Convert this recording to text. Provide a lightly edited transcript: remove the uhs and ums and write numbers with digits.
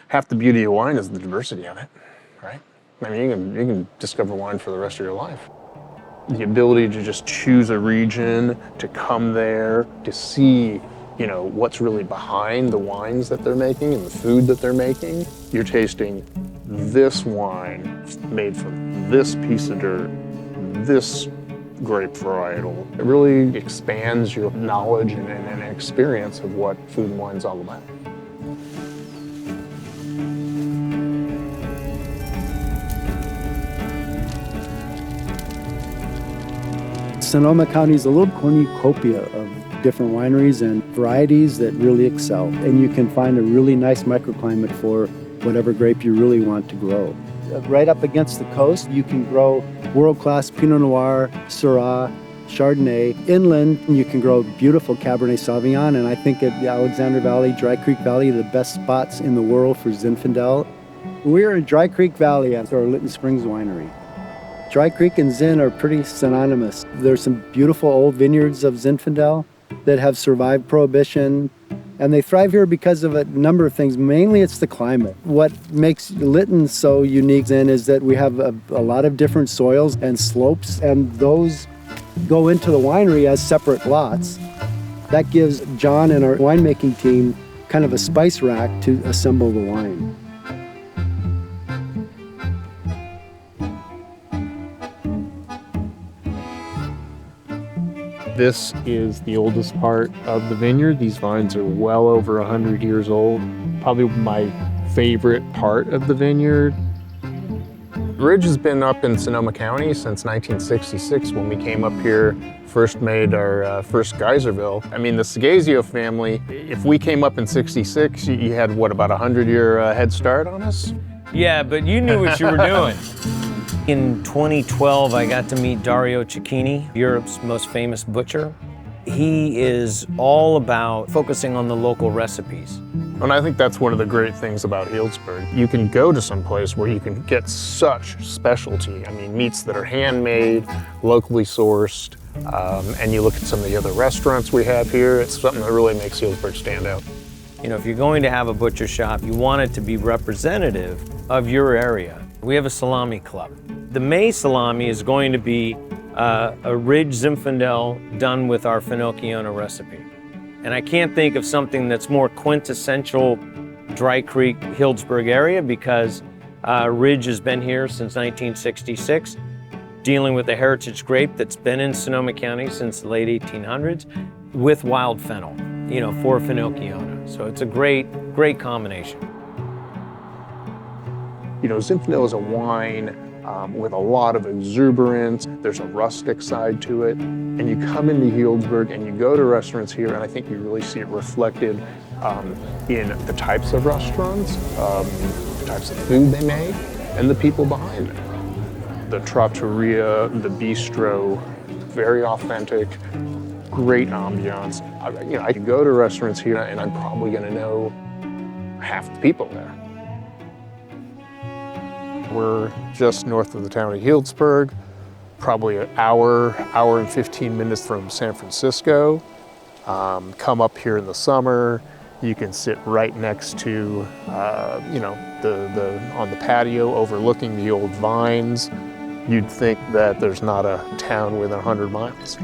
Half the beauty of wine is the diversity of it, right? I mean, you can discover wine for the rest of your life. The ability to just choose a region, to come there, to see, you know, what's really behind the wines that they're making and the food that they're making. You're tasting this wine made from this piece of dirt, this grape varietal. It really expands your knowledge and experience of what food and wine's all about. Sonoma County is a little cornucopia of different wineries and varieties that really excel. And you can find a really nice microclimate for whatever grape you really want to grow. Right up against the coast, you can grow world-class Pinot Noir, Syrah, Chardonnay. Inland, you can grow beautiful Cabernet Sauvignon, and I think at the Alexander Valley, Dry Creek Valley, the best spots in the world for Zinfandel. We're in Dry Creek Valley at our Lytton Springs winery. Dry Creek and Zin are pretty synonymous. There's some beautiful old vineyards of Zinfandel that have survived Prohibition, and they thrive here because of a number of things. Mainly it's the climate. What makes Lytton so unique, Zin, is that we have a lot of different soils and slopes, and those go into the winery as separate lots. That gives John and our winemaking team kind of a spice rack to assemble the wine. This is the oldest part of the vineyard. These vines are well over 100 years old. Probably my favorite part of the vineyard. Ridge has been up in Sonoma County since 1966 when we came up here, first made our first Geyserville. I mean, the Sagazio family, if we came up in 66, you had, what, about a 100-year head start on us? Yeah, but you knew what you were doing. In 2012, I got to meet Dario Cecchini, Europe's most famous butcher. He is all about focusing on the local recipes. And I think that's one of the great things about Healdsburg. You can go to some place where you can get such specialty. I mean, meats that are handmade, locally sourced, and you look at some of the other restaurants we have here, it's something that really makes Healdsburg stand out. You know, if you're going to have a butcher shop, you want it to be representative of your area. We have a salami club. The May salami is going to be a Ridge Zinfandel done with our Finocchione recipe. And I can't think of something that's more quintessential Dry Creek, Healdsburg area, because Ridge has been here since 1966, dealing with a heritage grape that's been in Sonoma County since the late 1800s with wild fennel, you know, for Finocchione. So it's a great, great combination. You know, Zinfandel is a wine with a lot of exuberance. There's a rustic side to it. And you come into Healdsburg and you go to restaurants here, and I think you really see it reflected in the types of restaurants, the types of food they make, and the people behind it. The trattoria, the bistro, very authentic, great ambiance. You know, I could go to restaurants here and I'm probably gonna know half the people there. We're just north of the town of Healdsburg, probably an hour and 15 minutes from San Francisco. Come up here in the summer, you can sit right next to, you know, on the patio overlooking the old vines. You'd think that there's not a town within 100 miles.